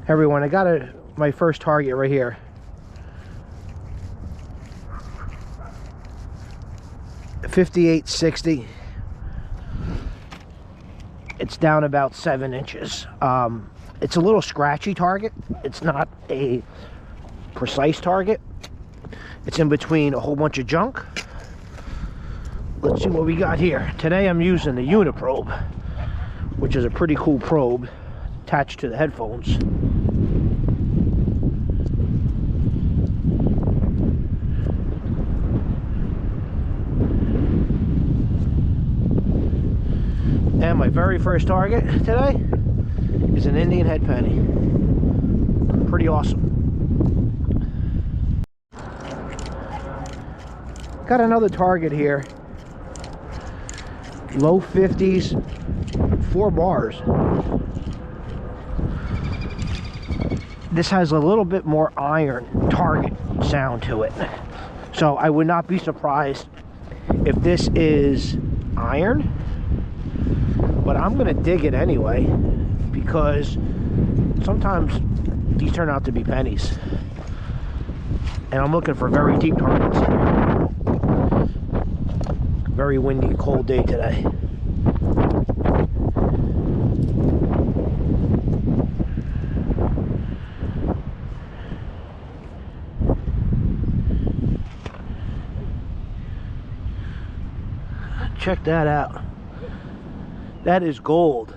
Everyone, I got my first target right here. .58-60. It's down about 7 inches. It's a little scratchy target. It's not a precise target. It's in between a whole bunch of junk. Let's see what we got here. Today I'm using the Uniprobe, which is a pretty cool probe attached to the headphones. And my very first target today is an Indian head penny. Pretty awesome. Got another target here. Low 50s, 4 bars. This has a little bit more iron target sound to it. So I would not be surprised if this is iron. But I'm going to dig it anyway, because sometimes these turn out to be pennies. And I'm looking for very deep targets. Very windy, cold day today. Check that out. That is gold.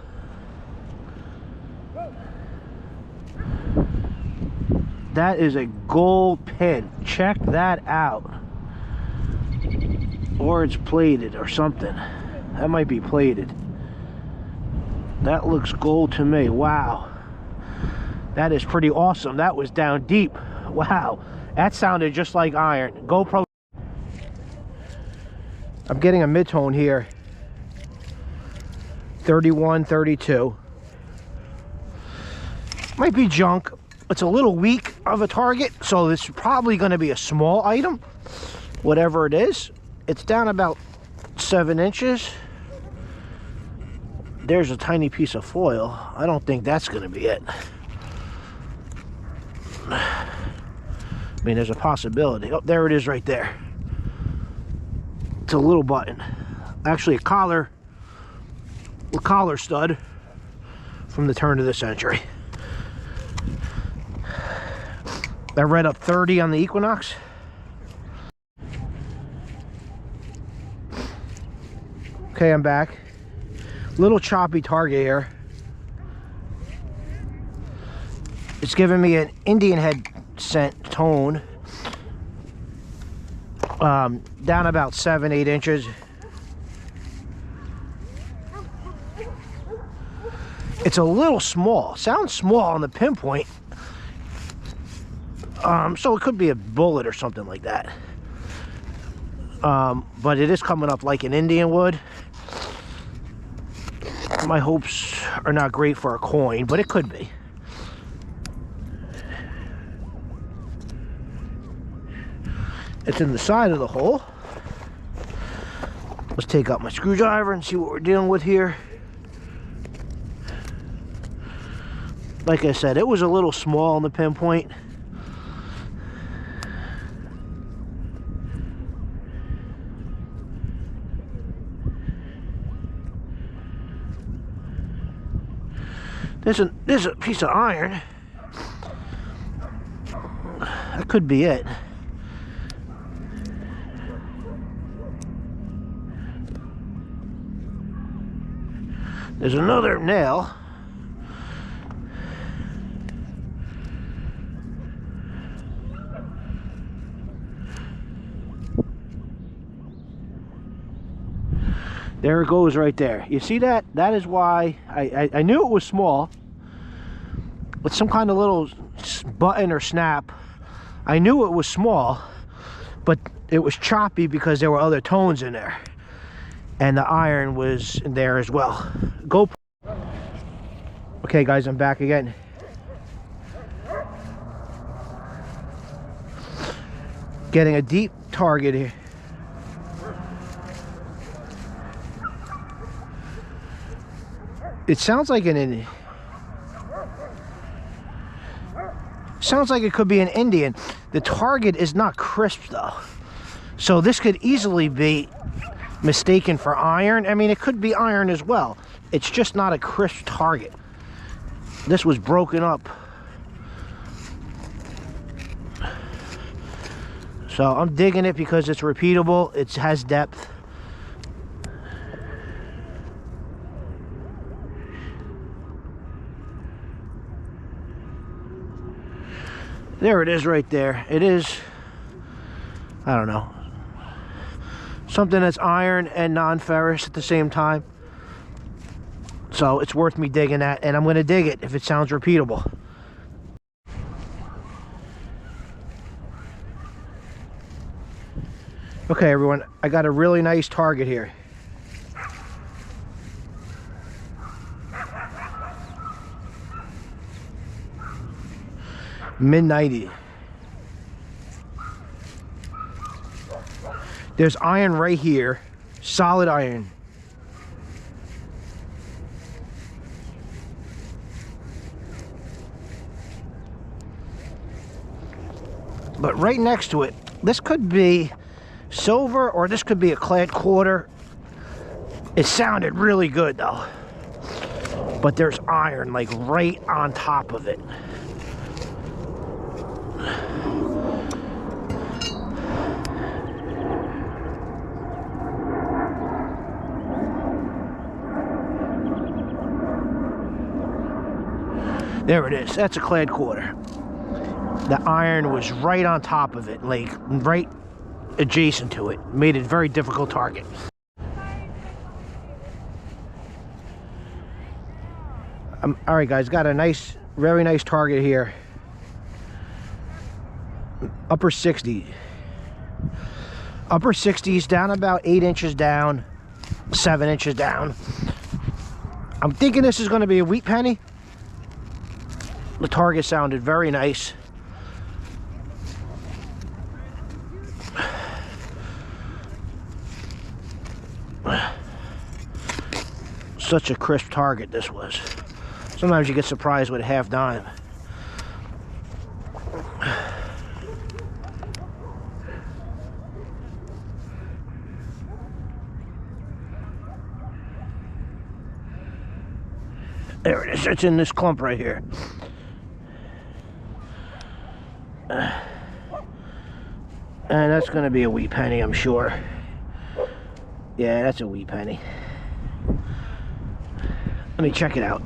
That is a gold pin. Check that out. Or it's plated or something. That might be plated. That looks gold to me. Wow. That is pretty awesome. That was down deep. Wow. That sounded just like iron. GoPro. I'm getting a mid-tone here. 31, 32. Might be junk. It's a little weak of a target, so this is probably going to be a small item, whatever it is. It's down about 7 inches. There's a tiny piece of foil. I don't think that's going to be it. I mean, there's a possibility. Oh, there it is right there. It's a little button. Actually, a collar stud from the turn of the century. I read up 30 on the Equinox. Okay, I'm back. Little choppy target here. It's giving me an Indian head scent tone. Down about 7-8 inches. It's a little small. Sounds small on the pinpoint. So it could be a bullet or something like that. But it is coming up like an Indian would. My hopes are not great for a coin, but it could be. It's in the side of the hole. Let's take out my screwdriver and see what we're dealing with here. Like I said, it was a little small on the pinpoint. There's a piece of iron. That could be it. There's another nail. There it goes right there. You see that? That is why I knew it was small. With some kind of little button or snap. I knew it was small, but it was choppy because there were other tones in there. And the iron was in there as well. GoPro. Okay guys, I'm back again. Getting a deep target here. It sounds like an Indian. Sounds like it could be an Indian. The target is not crisp though. So this could easily be mistaken for iron. I mean, it could be iron as well. It's just not a crisp target. This was broken up. So I'm digging it because it's repeatable. It has depth. There it is right there. It is, I don't know, something that's iron and non-ferrous at the same time. So it's worth me digging that, and I'm going to dig it if it sounds repeatable. Okay, everyone, I got a really nice target here. Mid-90. There's iron right here, solid iron. But right next to it, this could be silver or this could be a clad quarter. It sounded really good though. But there's iron like right on top of it. There it is. That's a clad quarter. The iron was right on top of it, like right adjacent to it. Made it a very difficult target. All right, guys, got a nice, very nice target here. Upper 60. Upper 60s, down about 8 inches down, 7 inches down. I'm thinking this is going to be a wheat penny. The target sounded very nice. Such a crisp target this was. Sometimes you get surprised with a half dime. There it is. It's in this clump right here. And that's going to be a wheat penny, I'm sure. Yeah, that's a wheat penny. Let me check it out.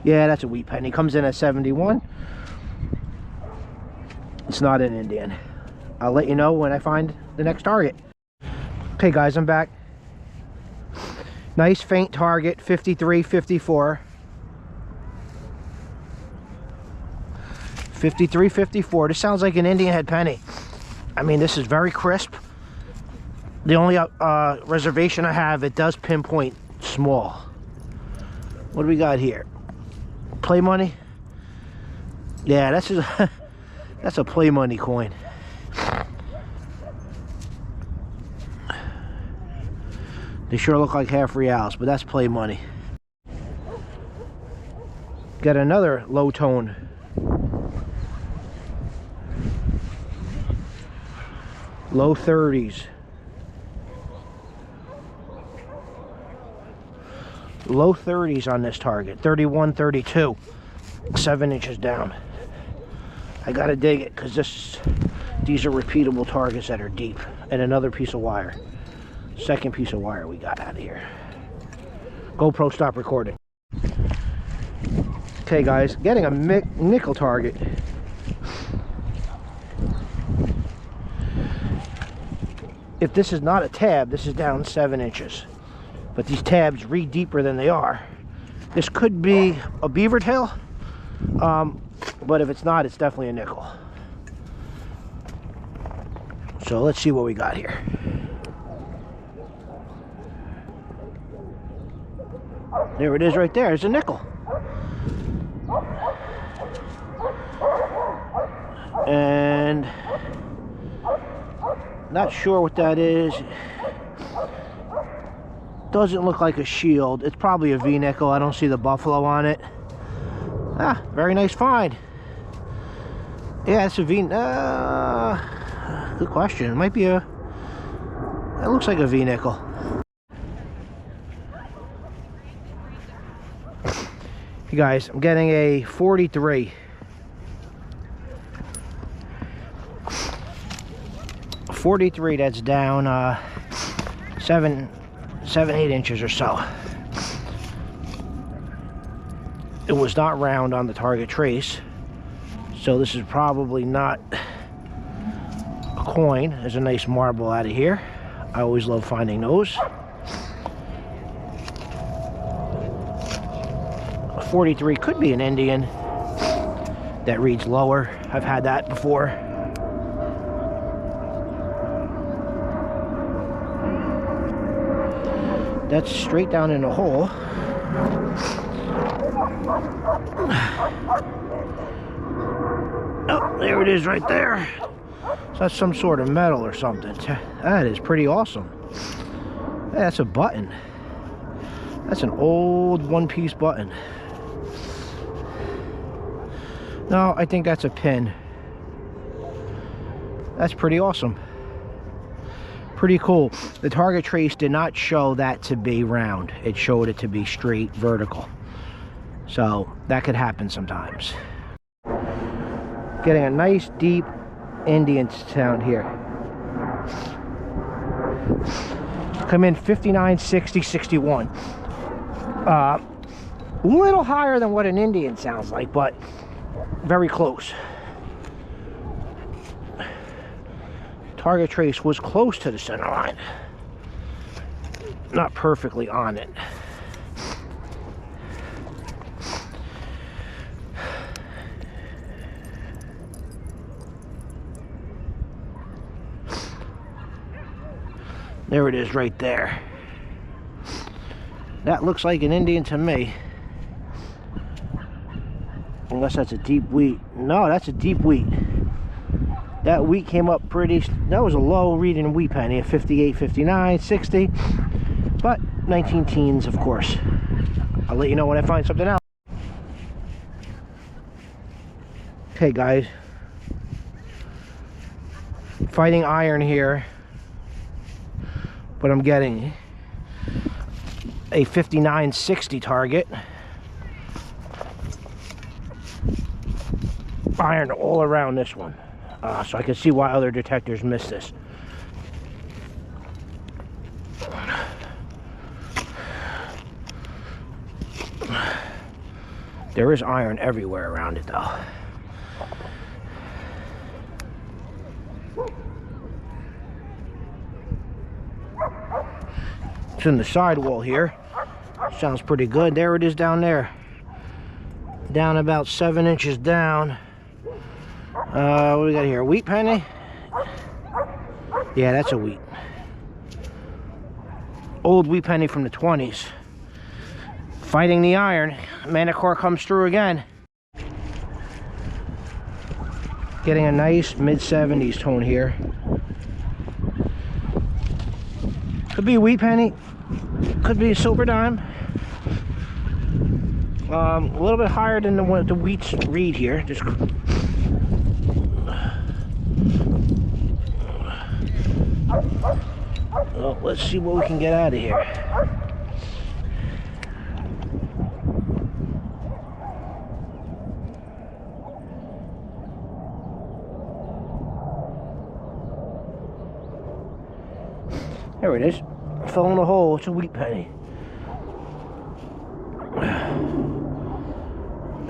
Yeah, that's a wheat penny. Comes in at 71. It's not an Indian. I'll let you know when I find the next target. Okay, guys, I'm back. Nice faint target, 53, 54. 53, 54. This sounds like an Indian head penny. I mean, this is very crisp. The only reservation I have, it does pinpoint small. What do we got here? Play money? Yeah, that's a, that's a play money coin. They sure look like half reals, but that's play money. Got another low tone. Low 30s. Low 30s on this target. 31, 32. 7 inches down. I gotta dig it because these are repeatable targets that are deep. And another piece of wire. Second piece of wire we got out of here. GoPro, stop recording. Okay, guys, getting a nickel target. If this is not a tab, this is down 7 inches. But these tabs read deeper than they are. This could be a beaver tail, but if it's not, it's definitely a nickel. So let's see what we got here. There it is right there. It's a nickel. And not sure what that is. Doesn't look like a shield. It's probably a V-nickel. I don't see the buffalo on it. Ah, very nice find. Yeah, it's a V. Good question. It might be a. It looks like a V nickel. You guys, I'm getting a 43. 43. That's down 8 inches or so. It was not round on the target trace, so this is probably not a coin. There's a nice marble out of here. I always love finding those. 43 could be an Indian that reads lower. I've had that before. That's straight down in the hole. Oh, there it is right there. So that's some sort of metal or something. That is pretty awesome. Hey, that's a button. That's an old one-piece button. No, I think that's a pin. That's pretty awesome. Pretty cool. The target trace did not show that to be round. It showed it to be straight vertical. So that could happen sometimes. Getting a nice deep Indian sound here. Come in 59, 60, 61. A little higher than what an Indian sounds like, but very close. Target trace was close to the center line. Not perfectly on it. There it is right there. That looks like an Indian to me. Unless that's a deep wheat. No, that's a deep wheat. That wheat came up pretty. That was a low reading wheat penny, a 58, 59, 60. But 19 teens, of course. I'll let you know when I find something else. Okay, guys. Fighting iron here. But I'm getting a 59.60 target. Iron all around this one. So I can see why other detectors miss this. There is iron everywhere around it though. It's in the sidewall here. Sounds pretty good. There it is down there. Down about 7 inches down. What do we got here? Wheat penny? Yeah, that's a wheat. Old wheat penny from the 20s. Fighting the iron. Manticore comes through again. Getting a nice mid-70s tone here. Could be a wheat penny. Could be a silver dime. A little bit higher than the wheat's read here. Just well, let's see what we can get out of here. There it is. Fell in a hole. It's a wheat penny.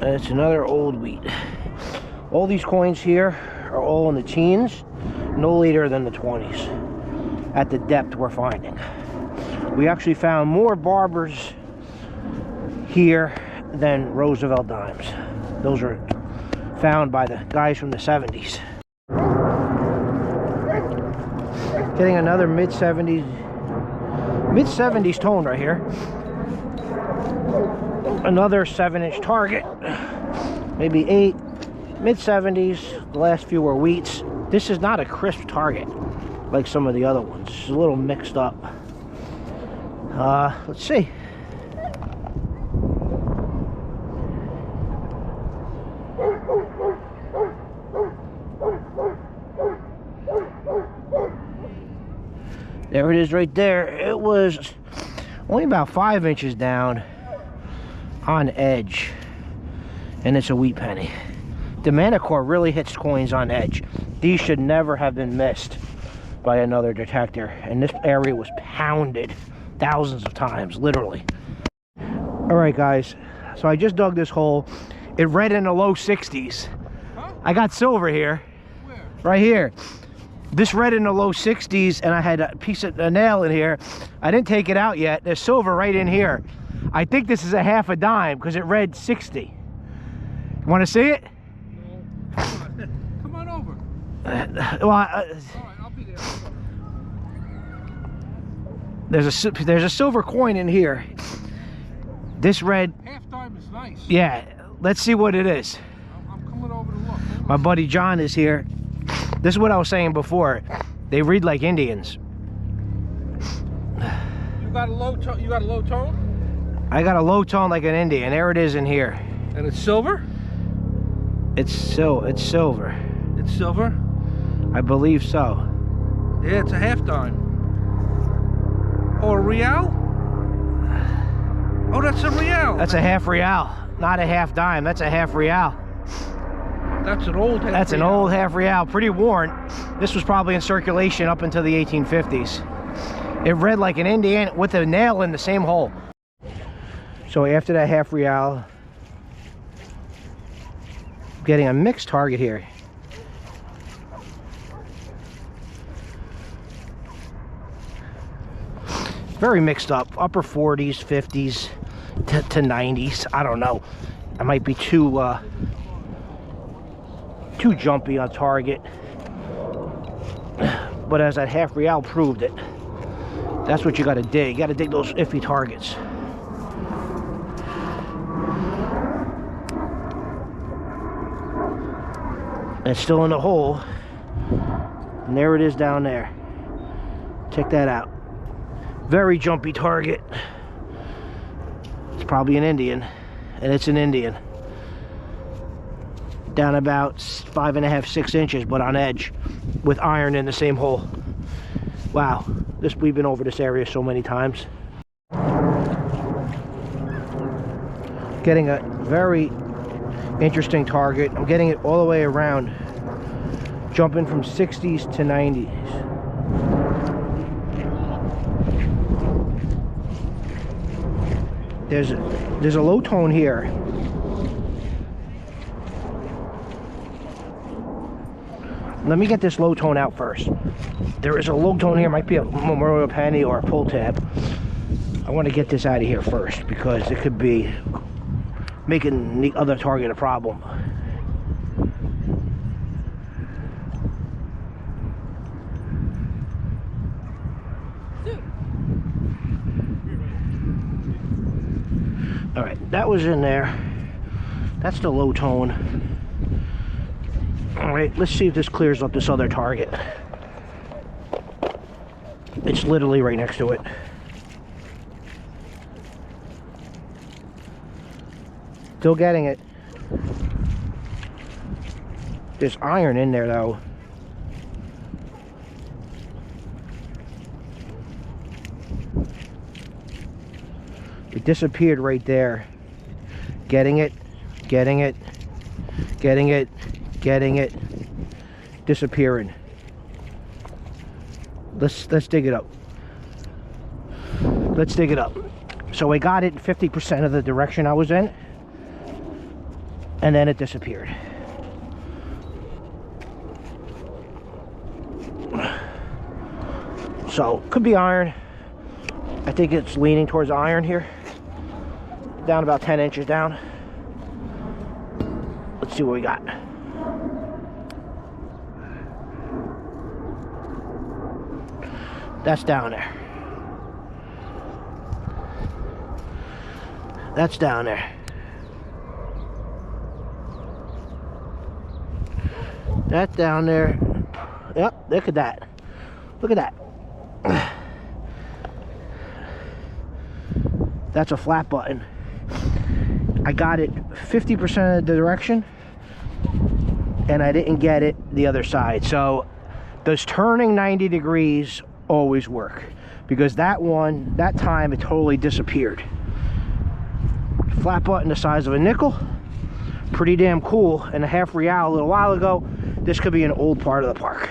It's another old wheat. All these coins here are all in the teens, no later than the 20s. At the depth we're finding. We actually found more Barbers here than Roosevelt dimes. Those are found by the guys from the 70s. Getting another mid-70s tone right here. Another 7-inch target, maybe 8, mid-70s. The last few were wheats. This is not a crisp target like some of the other ones. It's a little mixed up. Let's see. There it is right there. It was only about 5 inches down on edge. And it's a wheat penny. The Manticore really hits coins on edge. These should never have been missed by another detector. And this area was pounded thousands of times, literally. All right, guys. So I just dug this hole. It read in the low 60s. Huh? I got silver here. Where? Right here. This read in the low 60s, and I had a piece of a nail in here. I didn't take it out yet. There's silver right in here. I think this is a half a dime because it read 60. You want to see it? No. Come on over. Well, all right, I'll be there. there's a silver coin in here. This read. Half dime is nice. Yeah. Let's see what it is. I'm coming over to look. My buddy John is here. This is what I was saying before. They read like Indians. You got a low tone? You got a low tone? I got a low tone like an Indian. There it is in here. And it's silver? It's silver. It's silver? I believe so. Yeah, it's a half dime. Oh, a real? Oh, that's a real. That's a half real, not a half dime. That's a half real. That's an old half That's real. an old half real, pretty worn. This was probably in circulation up until the 1850s. It read like an Indian with a nail in the same hole. So after that half real, I'm getting a mixed target here. Very mixed up, upper 40s, 50s to 90s. I don't know. I might be too jumpy on target, but as that half real proved it, that's what you got to dig. You got to dig those iffy targets. It's still in the hole, and there it is down there. Check that out. Very jumpy target. It's probably an Indian, and it's an Indian. Down about 5.5, 6 inches, but on edge, with iron in the same hole. Wow, we've been over this area so many times. Getting a very interesting target. I'm getting it all the way around, jumping from 60s to 90s. There's a low tone here. Let me get this low tone out first. There is a low tone here, might be a memorial penny or a pull tab. I want to get this out of here first because it could be making the other target a problem. All right, that was in there. That's the low tone. All right, let's see if this clears up this other target. It's literally right next to it. Still getting it. There's iron in there though. It disappeared right there. Getting it, getting it, getting it, getting it, disappearing. Let's dig it up. Let's dig it up. So I got it 50% of the direction I was in, and then it disappeared. So could be iron. I think it's leaning towards iron here. Down about 10 inches down. Let's see what we got. That's down there. That's down there. That's down there. Yep, look at that. Look at that. That's a flat button. I got it 50% of the direction, and I didn't get it the other side. So those turning 90 degrees always work, because that time it totally disappeared. Flat button the size of a nickel, pretty damn cool, and a half real a little while ago. This could be an old part of the park.